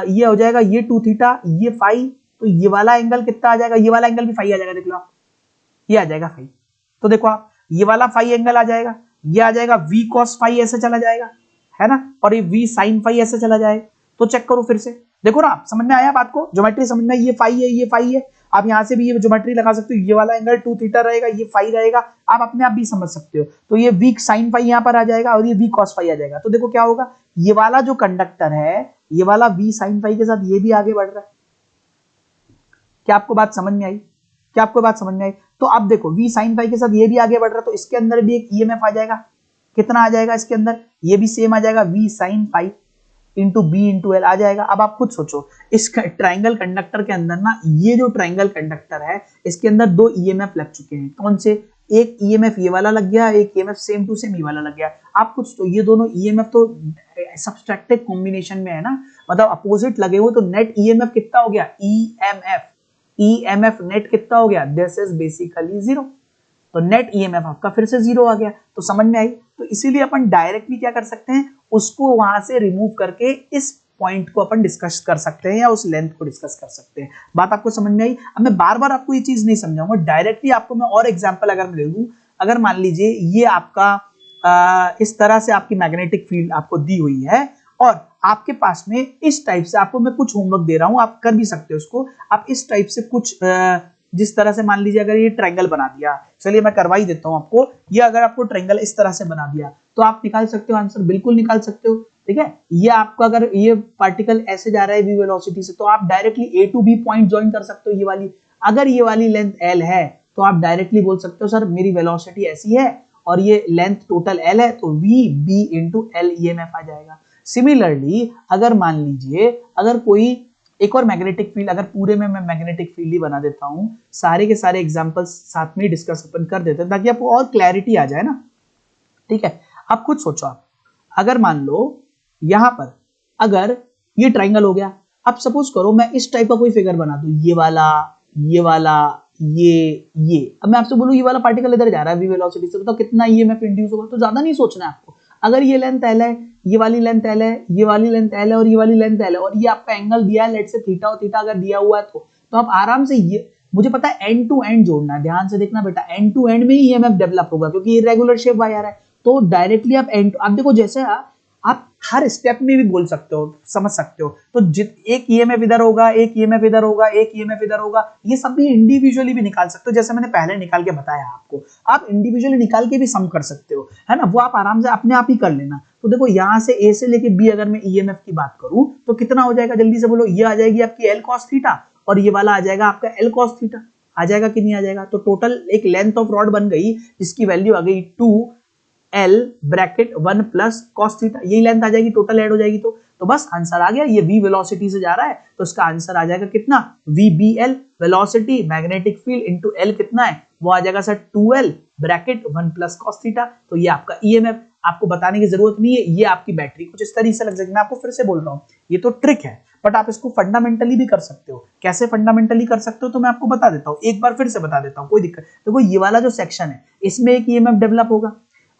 ये हो जाएगा ये 2 थीटा, ये फाई, तो ये वाला एंगल कितना आ जाएगा, ये वाला एंगल भी फाई आ जाएगा, देख लो आप, ये आ जाएगा फाई। तो देखो आप, ये वाला फाई एंगल आ जाएगा, ये आ जाएगा v cos फाई ऐसे चला जाएगा, है ना, और ये v sin फाई ऐसे चला जाएगा। तो चेक करो फिर से, देखो ना, आप समझ में आया बात को, ज्योमेट्री समझ में, ये फाई है, ये फाई है। आप यहां से भी ये ज्योमेट्री लगा सकते हो, ये वाला एंगल 2 थीटा रहेगा, ये फाई रहेगा, आप अपने आप भी समझ सकते हो। तो ये v sin फाई यहां पर आ जाएगा और ये v cos फाई आ जाएगा। तो देखो क्या होगा, ये वाला जो कंडक्टर है, ये वाला v sin फाई के साथ ये भी आगे बढ़ रहा है। क्या आपको बात समझ में आई? क्या आपको बात समझ में आई? तो अब देखो v sin फाई के साथ ये भी आगे बढ़ रहा है, तो इसके अंदर भी एक ईएमएफ आ जाएगा। कितना आ जाएगा इसके अंदर? ये भी सेम आ जाएगा, v sin phi into B into L आ जाएगा। अब आप खुद सोचो, इस ट्राइंगल कंडक्टर के अंदर ना, ये जो ट्राइंगल कंडक्टर है, इसके अंदर दो ईएमएफ लग चुके हैं। कौन से? एक ईएमएफ ये वाला लग गया, एक ईएमएफ सेम टू सेम ये वाला लग गया। आप कुछ तो, ये दोनों ईएमएफ तो सब्सट्रैक्टिव कॉम्बिनेशन में है ना, मतलब अपोजिट लगे हुए, तो नेट ईएमएफ कितना हो गया? ईएमएफ नेट कितना हो गया? This is basically 0। तो नेट ईएमएफ आपका फिर से 0 आ गया। तो समझ में आई? तो इसीलिए अपन डायरेक्टली क्या कर सकते हैं, उसको वहां से रिमूव करके इस पॉइंट को अपन डिस्कस कर सकते हैं या उस लेंथ को डिस्कस कर सकते हैं। बात आपको समझ में आई? अब मैं बार बार आपको ये चीज नहीं समझाऊंगा, डायरेक्टली आपको मैं और एग्जांपल अगर मैं दे दूं, अगर मान लीजिए ये आपका इस तरह से आपकी मैग्नेटिक फील्ड आपको दी हुई है और आपके पास में इस टाइप से, आपको मैं कुछ होमवर्क दे रहा हूं, आप कर भी सकते हो उसको, आप इस टाइप से कुछ जिस तरह से मान लीजिए अगर ये ट्रायंगल बना दिया, चलिए मैं करवा ही देता हूं आपको, ये अगर आपको ट्रायंगल इस तरह से बना दिया तो आप निकाल सकते हो आंसर, बिल्कुल निकाल सकते हो, ठीक है। ये आपका अगर ये पार्टिकल ऐसे जा रहा है v वेलोसिटी से, तो आप directly a to b point join कर सकते हो। ये वाली, अगर ये वाली लेंथ l है तो आप डायरेक्टली बोल सकते हो सर मेरी वेलोसिटी ऐसी है और ये लेंथ टोटल l है, तो v b into l EMF आ जाएगा। सिमिलरली अगर मान लीजिए, अगर कोई एक और मैग्नेटिक फील्ड, अगर पूरे में मैं मैग्नेटिक फील्ड ही बना देता हूं, सारे के सारे एग्जांपल्स साथ में डिस्कस अपन कर देते हैं ताकि आपको और क्लैरिटी आ जाए ना, ठीक है। आप खुद सोचो, आप अगर मान लो यहां पर अगर ये ट्रायंगल हो गया, अब सपोज करो मैं इस टाइप का कोई फिगर बना दूं, ये वाला, ये वाला, ये, अब मैं आपसे बोलूं ये वाला पार्टिकल इधर जा रहा है v वेलोसिटी से, बताओ कितना ईएमएफ इंड्यूस होगा। तो ज्यादा नहीं सोचना है आपको, अगर ये लेंथ एल है, ये वाली लेंथ एल है, ये वाली लेंथ एल है और ये वाली लेंथ एल है और ये आपका एंगल दिया है लेट से थीटा और थीटा अगर दिया हुआ है तो आप आराम से ये, मुझे पता है एंड टू एंड जोड़ना है, ध्यान से देखना बेटा, एंड टू एंड में ही ईएमएफ डेवलप होगा क्योंकि इरेगुलर शेप वायर है। तो डायरेक्टली आप आप देखो जैसे आप हर स्टेप में भी बोल सकते हो, समझ सकते हो। तो एक ईएमएफ इधर होगा, एक ईएमएफ इधर होगा, एक ईएमएफ इधर होगा, ये सब भी इंडिविजुअली भी निकाल सकते हो, जैसे मैंने पहले निकाल के बताया आपको। आप इंडिविजुअली निकाल के भी सम कर सकते हो, है ना, वो आप आराम से अपने आप ही कर लेना। तो देखो यहाँ से ए से लेके बी अगर मैं ईएमएफ की बात करूं तो कितना हो जाएगा, जल्दी से बोलो। ये आ जाएगी आपकी एल कॉस थीटा और ये वाला आ जाएगा आपका एल कॉस थीटा। आ जाएगा कि नहीं आ जाएगा? तो टोटल एक लेंथ ऑफ रॉड बन गई जिसकी वैल्यू आ गई 2L bracket 1 plus cos theta, यही लेंथ आ जाएगी, टोटल ऐड हो जाएगी। तो बस आंसर आ गया। ये v वेलोसिटी से जा रहा है तो इसका आंसर आ जाएगा कितना, VBL velocity magnetic field into L कितना है, वो आ जाएगा sir 2L bracket 1 plus cos theta. तो ये आपका ईएमएफ, आपको बताने की जरूरत नहीं है, ये आपकी बैटरी कुछ इस तरीके से लग जाएगी। मैं आपको फिर से बोल रहा हूँ, ये तो ट्रिक है बट आप इसको फंडामेंटली भी कर सकते हो। कैसे फंडामेंटली कर सकते हो तो मैं आपको बता देता हूँ, एक बार फिर से बता देता हूँ, कोई दिक्कत। देखो ये वाला जो सेक्शन है इसमें एक ईएमएफ डेवलप होगा,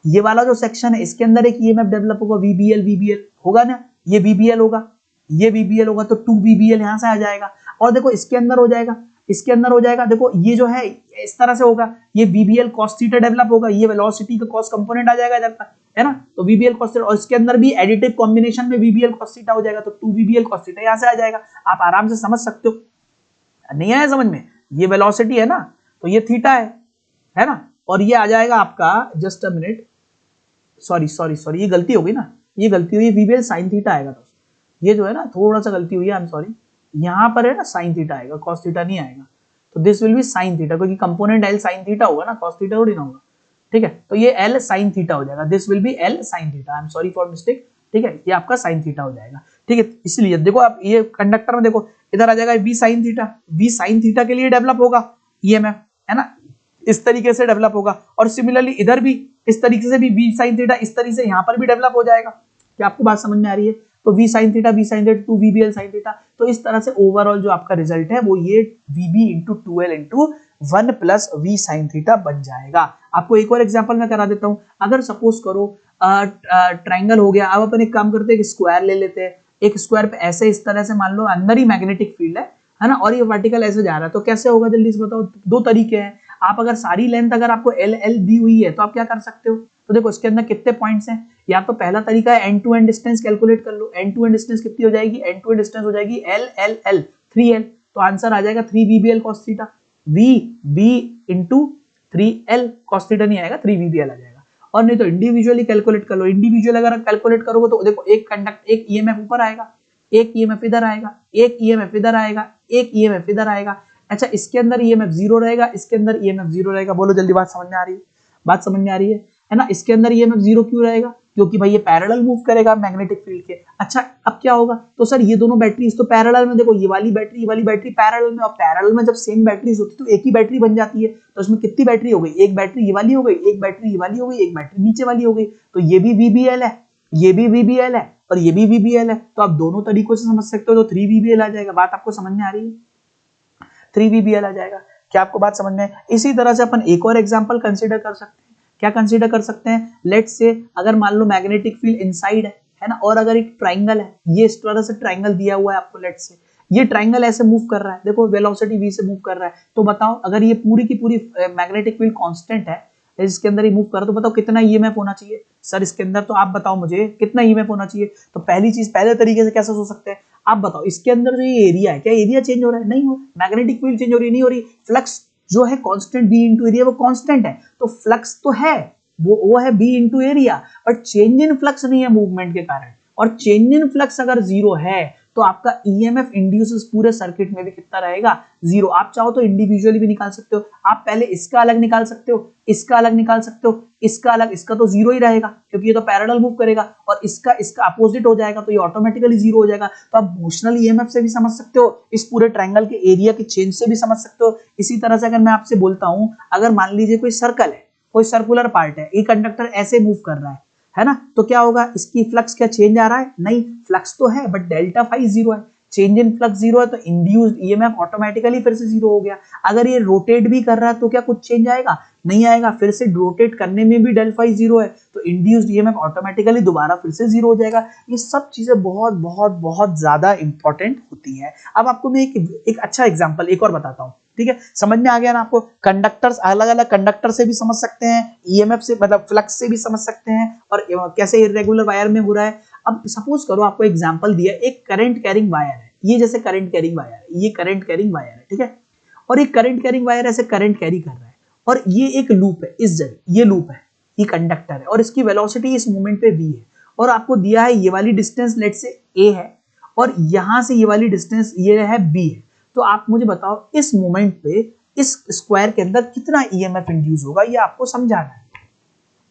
ये वाला जो सेक्शन है इसके अंदर एक ईएमएफ डेवलप होगा, VBL होगा ना, ये VBL होगा, ये VBL होगा, तो 2VBL यहां से आ जाएगा। और देखो इसके अंदर हो जाएगा, इसके अंदर हो जाएगा, देखो ये जो है इस तरह से होगा, ये VBL cos थीटा डेवलप होगा, ये वेलोसिटी का cos कंपोनेंट आ जाएगा इधर तक, है ना। तो VBL cos थीटा और इसके अंदर भी एडिटिव कॉम्बिनेशन में VBL cos थीटा हो जाएगा, तो 2VBL cos थीटा यहां से आ जाएगा। आप आराम से समझ सकते हो। नहीं आया समझ में? ये वेलोसिटी है ना, तो ये थीटा है ना, और ये आ जाएगा आपका, जस्ट अ मिनट, सॉरी, ये गलती हो गई ना, ये गलती हुई, VBL sin थीटा आएगा। दोस्त ये जो है ना थोड़ा सा गलती हुई है, आई एम सॉरी, यहाँ पर है ना sin थीटा आएगा, cos थीटा नहीं आएगा। तो this will be sin theta, क्योंकि कंपोनेंट L sin थीटा होगा ना, cos थीटा थोड़ी ना होगा, ठीक है। तो ये L sin थीटा हो जाएगा, this will be L sin theta, I am sorry for mistake, ठीक है, ये आपका sin थीटा हो जाएगा, ठीक है। इसलिए देखो आप ये कंडक्टर में देखो इधर आ जाएगा V sin theta, V sin theta के लिए डेवलप होगा ईएमएफ, है ना, इस तरीके से डेवलप होगा। और सिमिलरली इधर भी इस तरीके से भी V sin थीटा इस तरीके से यहाँ पर भी डेवलप हो जाएगा। क्या आपको बात समझ में आ रही है? तो V sin theta 2VBL sin theta, तो इस तरह से ओवरऑल जो आपका रिजल्ट है वो ये VB into 2L into 1 plus V sin theta बन जाएगा। आपको एक और एग्जांपल मैं करा देता हूँ। अगर सपोज करो ट्राइंगल हो गया, अब अपन एक काम करते हैं, एक स्क्वायर ले लेते हैं। एक स्क्वायर पे ऐसे इस तरह से मान लो अंदर ही मैग्नेटिक फील्ड है ना, और ये वर्टिकल ऐसे जा रहा है, तो कैसे होगा जल्दी से बताओ। दो तरीके हैं। आप अगर सारी लेंथ अगर आपको L दी हुई है तो आप क्या कर सकते हो, तो देखो इसके अंदर कितने पॉइंट्स हैं। या तो पहला तरीका है end to end distance calculate कर लो। एंड टू एंड डिस्टेंस कितनी हो जाएगी, एंड टू एंड डिस्टेंस हो जाएगी L 3L, तो आंसर आ जाएगा 3VBL cos theta, VB into 3L cos theta नहीं आएगा, 3VBL आ जाएगा। और नहीं तो इंडिविजुअली कैलकुलेट कर लो। इंडिविजुअल अगर कैलकुलेट करोगे तो देखो एक ईएमएफ ऊपर आएगा, एक ईएमएफ इधर आएगा, एक ईएमएफ इधर आएगा, एक ईएमएफ इधर आएगा। अच्छा इसके अंदर ईएमएफ 0 रहेगा, इसके अंदर ईएमएफ 0 रहेगा। बोलो जल्दी, बात समझ में आ रही है? बात समझ में आ रही है ना। इसके अंदर ईएमएफ 0 क्यों रहेगा, क्योंकि भाई ये पैरेलल मूव करेगा मैग्नेटिक फील्ड के। अच्छा अब क्या होगा, तो सर ये दोनों बैटरीज तो पैरेलल में, देखो ये वाली बैटरी पैरेलल में, और पैरेलल में जब सेम बैटरीज होती तो एक ही बैटरी बन जाती है। तो इसमें कितनी बैटरी हो गई, एक बैटरी ये वाली हो गई, एक बैटरी ये वाली हो गई, एक बैटरी नीचे वाली हो गई। तो ये भी VBL है, ये भी VBL है और ये भी VBL है। तो आप दोनों तरीकों से समझ सकते हो, तो 3VBL आ जाएगा। बात आपको समझ में आ रही है? 3VBL आ जाएगा। क्या आपको बात समझ में? इसी तरह से अपन एक और एग्जांपल कंसीडर कर सकते हैं। क्या कंसीडर कर सकते हैं, लेट्स से अगर मान लो मैग्नेटिक फील्ड इनसाइड है ना, और अगर एक ट्राइंगल है, ये इस तरह से ट्राइंगल दिया हुआ है आपको, लेट्स से ये ट्राइंगल ऐसे मूव कर रहा है, देखो वेलोसिटी v से मूव कर रहा है। तो बताओ अगर ये पूरी की पूरी मैग्नेटिक फील्ड कांस्टेंट है, इसके अंदर ही मूव कर रहा, तो बताओ कितना ईएमएफ होना चाहिए सर इसके अंदर, तो आप बताओ मुझे कितना ईएमएफ होना चाहिए। तो पहली चीज, पहले तरीके से कैसे सोच सकते हैं, आप बताओ इसके अंदर जो ये एरिया है, क्या एरिया चेंज हो रहा है? नहीं हो रहा। मैग्नेटिक फील्ड चेंज हो रही है? नहीं हो रही। फ्लक्स जो है कांस्टेंट B इंटू एरिया, वो कांस्टेंट है, तो फ्लक्स तो है, वो है B into area, but change in flux नहीं है मूवमेंट के कारण। और चेंज इन फ्लक्स अगर 0 है तो आपका ईएमएफ इंड्यूसेस पूरे सर्किट में भी कितना रहेगा, 0। आप चाहो तो इंडिविजुअली भी निकाल सकते हो। आप पहले इसका अलग निकाल सकते हो, इसका अलग निकाल सकते हो, इसका अलग, इसका तो 0 ही रहेगा क्योंकि ये तो पैरेलल मूव करेगा, और इसका अपोजिट हो जाएगा, तो ये ऑटोमेटिकली 0 हो जाएगा। तो आप मोशनल ईएमएफ से भी समझ सकते हो, इस पूरे ट्रायंगल के एरिया के चेंज से भी समझ सकते हो। इसी तरह से अगर मैं आपसे बोलता हूं, अगर मान लीजिए कोई सर्कल है, कोई सर्कुलर पार्ट है, ये कंडक्टर ऐसे मूव कर रहा है ना, तो क्या होगा, इसकी फ्लक्स क्या चेंज आ रहा है? नहीं, फ्लक्स तो है बट डेल्टा फाई 0 है। चेंज इन फ्लक्स 0 है तो इंड्यूस्ड ईएमएफ ऑटोमेटिकली फिर से 0 हो गया। अगर ये रोटेट भी कर रहा है तो क्या कुछ चेंज आएगा? नहीं आएगा, फिर से रोटेट करने में भी डेल फाई 0 है, तो इंड्यूस्ड ईएमएफ ऑटोमेटिकली दोबारा फिर से 0 हो जाएगा। ये सब चीजें बहुत बहुत बहुत ज्यादा इंपॉर्टेंट होती हैं। अब आपको मैं एक अच्छा एग्जांपल एक और बताता हूँ, ठीक है, समझ में आ गया ना आपको। कंडक्टर्स अलग अलग कंडक्टर से भी समझ सकते हैं, ईएमएफ से मतलब फ्लक्स से भी समझ सकते हैं, और कैसे इरेगुलर वायर में हो रहा है। अब सपोज करो आपको एग्जांपल दिया, एक करंट कैरिंग वायर है, ये जैसे करंट कैरिंग वायर है, ये करंट कैरिंग वायर है, ठीक है, और एक करंट कैरिंग वायर ऐसे करंट कैरी कर रहा है, और ये एक लूप है, इस जगह ये लूप है, ये कंडक्टर है, और इसकी वेलोसिटी इस मोमेंट पे v है, और आपको दिया है ये वाली डिस्टेंस लेट से a है, और यहां से ये वाली डिस्टेंस ये है b है। तो आप मुझे बताओ इस मोमेंट पे इस स्क्वायर के अंदर कितना ईएमएफ इंड्यूस होगा, ये आपको समझाना है।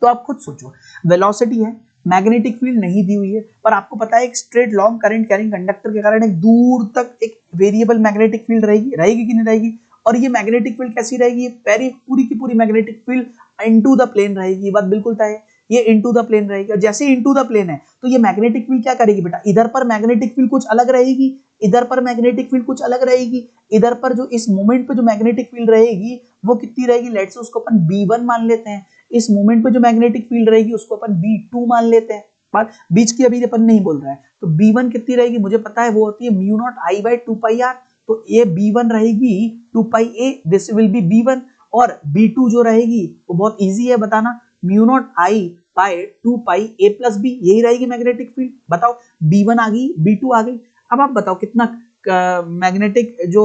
तो आप खुद सोचो, वेलोसिटी है, मैग्नेटिक फील्ड नहीं दी हुई है, पर आपको पता है एक straight long current carrying conductor के कारण एक दूर तक एक वेरिएबल मैग्नेटिक फील्ड रहेगी, रहेगी कि नहीं रहेगी, और ये मैग्नेटिक फील्ड कैसी रहेगी, पूरी की पूरी magnetic field into the plane रहेगी, ये बात बिल्कुल तय है, ये इनटू द प्लेन रहेगी। और जैसे इनटू द प्लेन है तो ये मैग्नेटिक फील्ड क्या करेगी बेटा, इधर पर मैग्नेटिक फील्ड कुछ अलग रहेगी, इधर पर मैग्नेटिक फील्ड कुछ अलग रहेगी, इधर पर जो इस मोमेंट पे जो मैग्नेटिक फील्ड रहेगी वो कितनी रहेगी, लेट्स से उसको अपन B1 मान लेते हैं, इस मोमेंट पे जो मैग्नेटिक फील्ड रहेगी उसको अपन B2 मान लेते हैं, पर बीच की अभी अपन नहीं बोल रहा है। तो B1 कितनी रहेगी मुझे पता है, वो होती है mu not I by 2πr, तो ये B1 रहेगी 2πa, this will be B1, और B2 जो रहेगी वो बहुत इजी है बताना, mu not I bye 2πa plus B, यही रहेगी मैग्नेटिक फील्ड। बताओ B1 आ गई, B2 आ गई, अब आप बताओ कितना मैग्नेटिक जो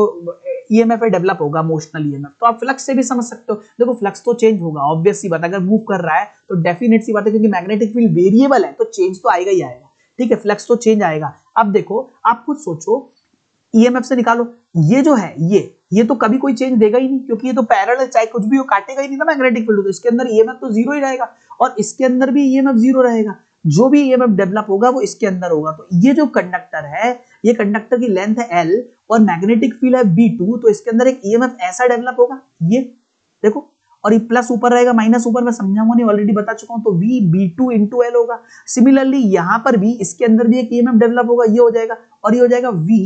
ईएमएफ है डेवलप होगा, मोशनल ईएमएफ। तो आप फ्लक्स से भी समझ सकते हो, देखो फ्लक्स तो चेंज होगा, ऑब्वियस सी बात है, अगर मूव कर रहा है तो डेफिनेट सी बात है, क्योंकि मैग्नेटिक फील्ड वेरिएबल है तो चेंज तो आएगा ही आएगा, ठीक है, फ्लक्स तो चेंज आएगा। अब देखो आप खुद सोचो, ईएमएफ से निकालो, ये जो है ये तो कभी कोई चेंज देगा ही नहीं, क्योंकि ये तो पैरेलल, चाहे कुछ भी हो काटेगा ही नहीं ना मैग्नेटिक फील्ड, तो इसके अंदर ईएमएफ तो जीरो ही रहेगा, और इसके अंदर भी ईएमएफ जीरो रहेगा, जो भी ईएमएफ डेवलप होगा वो इसके अंदर होगा। तो ये जो कंडक्टर है, ये कंडक्टर की लेंथ है L और मैग्नेटिक फील्ड है B2, तो इसके अंदर एक ईएमएफ ऐसा डेवलप होगा, ये देखो, और ये प्लस ऊपर रहेगा माइनस ऊपर, मैं समझाऊंगा नहीं, ऑलरेडी बता चुका हूं, तो V B2 इंटू L होगा। सिमिलरली यहां पर भी इसके अंदर भी एक ईएमएफ डेवलप होगा, ये हो जाएगा, और ये हो जाएगा V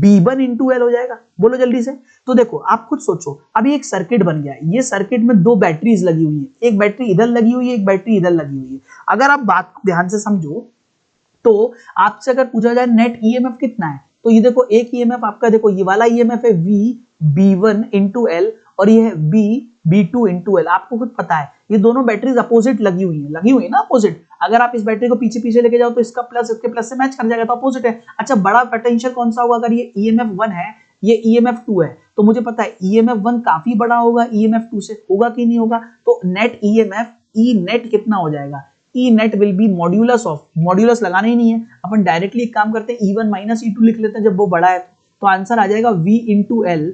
B1 इंटू L हो जाएगा। बोलो जल्दी से। तो देखो आप खुद सोचो, अभी एक सर्किट बन गया है, ये सर्किट में दो बैटरीज लगी हुई है, एक बैटरी इधर लगी हुई है, एक बैटरी इधर लगी हुई है। अगर आप बात को ध्यान से समझो तो आपसे अगर पूछा जाए नेट ईएमएफ कितना है, तो ये देखो एक ईएमएफ आपका, देखो ये वाला ईएमएफ है V B1 इंटू L, और ये है V B2 इंटू L। आपको खुद पता है ये दोनों बैटरीज अपोजिट लगी हुई है ना, अपोजिट। अगर आप इस बैटरी को पीछे पीछे लेके जाओ तो इसका प्लस इसके प्लस से मैच कर जाएगा, तो अपोजिट है। अच्छा, बड़ा पोटेंशियल कौन सा होगा, अगर ये EMF 1 है, ये EMF 2 है, तो मुझे पता है EMF 1 काफी बड़ा होगा EMF 2 से, होगा कि नहीं होगा, तो नेट EMF E नेट कितना हो जाएगा, E net will be modulus of, modulus लगाना ही नहीं है, अपन डायरेक्टली एक काम करते हैं E1 माइनस E2 लिख लेते हैं जब वो बड़ा है, तो आंसर आ जाएगा V into L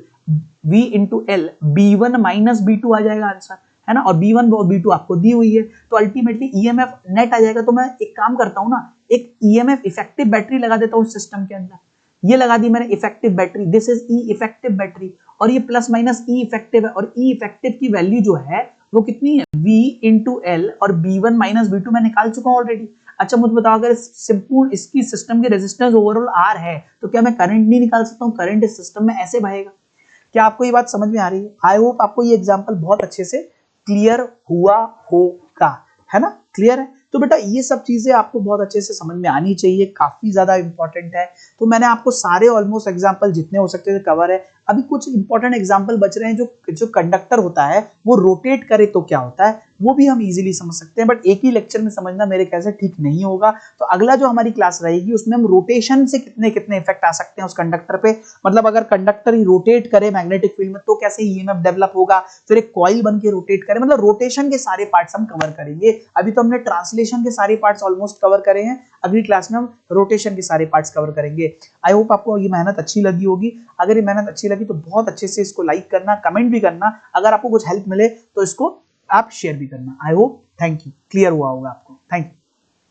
B1 minus B2 आ जाएगा आंसर, है ना, और B1 और B2 आपको दी हुई है, तो अल्टीमेटली EMF नेट आ जाएगा। तो मैं एक काम करता हूं ना, एक EMF इफेक्टिव बैटरी लगा देता हूं सिस्टम के अंदर, ये लगा दी मैंने effective battery, this is E effective battery, और ये प्लस माइनस E इफेक्टिव है, और E इफेक्टिव की वैल्यू जो है वो कितनी है, V इंटू L, और B1 माइनस B2 मैं निकाल चुका हूं ऑलरेडी। अच्छा मुझे बताओ, अगर संपूर्ण इसकी सिस्टम की रेजिस्टेंस ओवरऑल R है, तो क्या मैं करंट नहीं निकाल सकता हूं, करंट इस सिस्टम में ऐसे बहेगा। क्या आपको ये बात समझ में आ रही है? आई होप आपको ये एग्जांपल बहुत अच्छे से क्लियर हुआ होगा, है ना, क्लियर है। तो बेटा ये सब चीजें आपको बहुत अच्छे से समझ में आनी चाहिए, काफी ज्यादा इंपॉर्टेंट है। तो मैंने आपको सारे ऑलमोस्ट एग्जांपल जितने हो सकते थे कवर है। अभी कुछ इंपॉर्टेंट एग्जांपल बच रहे हैं, जो कंडक्टर होता है वो रोटेट करे तो क्या होता है, वो भी हम इजीली समझ सकते हैं, बट एक ही लेक्चर में समझना मेरे ख्याल से ठीक नहीं होगा। तो अगला जो हमारी क्लास रहेगी उसमें हम रोटेशन से कितने कितने इफेक्ट आ सकते हैं उस कंडक्टर पे, मतलब अगर कंडक्टर ही रोटेट करे मैग्नेटिक फील्ड में तो कैसे ईएमएफ डेवलप होगा, फिर एक कॉइल बन के रोटेट करे, मतलब रोटेशन के सारे पार्ट्स हम कवर करेंगे। अभी तो हमने ट्रांसलेशन के सारे पार्ट्स ऑलमोस्ट कवर करे हैं, अगली क्लास में हम रोटेशन के सारे पार्ट्स कवर करेंगे। आई होप आपको ये मेहनत अच्छी लगी होगी। अगर ये मेहनत अच्छी लगी तो बहुत अच्छे से इसको लाइक करना, कमेंट भी करना, अगर आपको कुछ हेल्प मिले तो इसको आप शेयर भी करना। I hope, thank you, clear हुआ होगा आपको, थैंक यू।